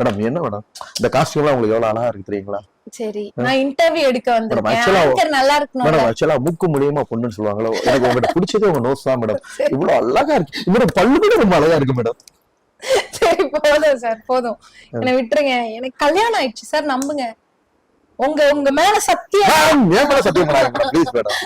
Madam என்ன madam இந்த costume எல்லாம் உங்களுக்கு எவ்வளவு அழகா இருக்கு தெரியுங்களா? சரி, நான் இன்டர்வியூ எடுக்க வந்திருக்கேன். நல்லா இருக்கணும் மேடம். ஆக்சுவலா மூக்கு மூலியமா பொண்ணுன்னு சொல்லுவாங்களோ, எனக்கு உங்ககிட்ட பிடிச்சதே உங்க நோஸ் தான் மேடம். இவ்வளவு அழகா இருக்கு மேடம், பல்லு கூட ரொம்ப அழகா இருக்கு மேடம். சரி போதும் சார், போதும், என்ன விட்டுருங்க. எனக்கு கல்யாணம் ஆயிடுச்சு சார், நம்புங்க. உங்க மேல சத்தியம். ஏன் மேல சத்தியம் பண்ணாங்க மேடம், ப்ளீஸ் மேடம்.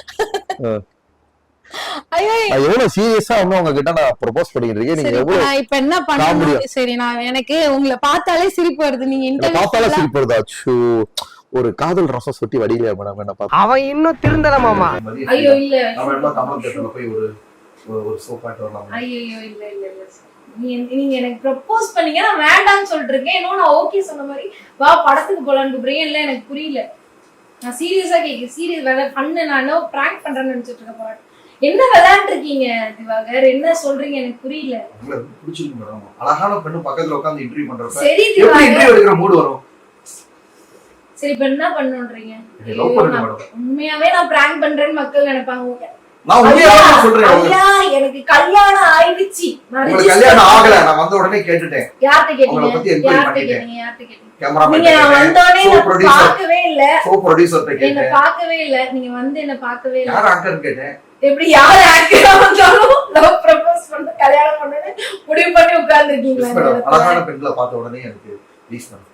எவ்வளவு சீரியஸா வந்து உங்ககிட்ட நான் ப்ரோபோஸ் பண்ணிட்டு இருக்கேன். நீங்க எவ்வளவு நான் இப்ப என்ன பண்ணணும்? சரி, நான் எனக்கு உங்களை பார்த்தாலே சிரிப்பு வருது. நீங்க இன்டர்வியூ பார்த்தாலே சிரிப்பு வருதா? ஒரு காதல் ரசம் சுத்தி வடியில மேடம் என்ன பார்த்தா அவன் இன்னும் திருந்தல மாமா. ஐயோ இல்ல, அவன் என்ன கமல் தேட்டர்ல போய் ஒரு சோபாட்டு வரலாம். ஐயோ இல்ல இல்ல இல்ல சார், நீங்க எனக்கு ப்ரோபோஸ் பண்ணீங்க, நான் வேண்டாம்னு சொல்லிட்டு இருக்கேன். இன்னும் நான் ஓகே சொன்ன மாதிரி வா படத்துக்கு போலான்னு கூப்பிடுறீங்க. இல்ல எனக்கு புரியல, நான் சீரியஸா கேட்க சீரியஸ் வேலை பண்ணு. நான் என்ன பிராங்க் பண்றேன்னு நினைச்சிட்டு இருக்க போறேன். என்ன விளையாண்டு இருக்கீங்க திவாகர்? என்ன சொல்றீங்க எனக்கு புரியல. உங்களுக்கு பிடிச்சிருக்கு மேடம், அழகான பெண்ணு பக்கத்துல உட்கார்ந்து இன்டர்வியூ பண்றப்ப சரி எப்படி இன்டர்வியூ எடுக்கிற மூட் வரும்? சரி இப்ப என்ன பண்ணணும்ன்றீங்க? லவ் பண்ணுங்க மேடம். உண்மையாவே நான் பிராங்க் பண்றேன்னு மக்கள் நினைப்பாங்க. நான் உண்மையாவே சொல்றேன். ஐயா எனக்கு கல்யாணம் ஆயிடுச்சு. உங்களுக்கு கல்யாணம் ஆகல, நான் வந்த உடனே கேட்டுட்டேன். யார்ட்ட கேட்டீங்க? உங்களை பத்தி என்கொயரி பண்ணிட்டேன். யார்ட்ட கேட்டீங்க? கேமராமேன் நீங்க வந்த உடனே பார்க்கவே இல்ல. சோ ப்ரொடியூசர் கிட்ட என்ன கேட்டேன். பார்க்கவே இல்ல. நீங்க வந்து என்ன பார்க்கவே இல்ல. யார் ஆங்கர் கேட்டேன். எப்படி யார் ஆங்கரா வந்தாலும் லவ் ப்ரோபோஸ் பண்ணி கல்யாணம் பண்ணனும் முடிவு பண்ணி உட்கார்ந்து இருக்கீங்களா? அழகான பெண்களை பார்த்த உடனே எனக்கு ப்ளீஸ் மேடம்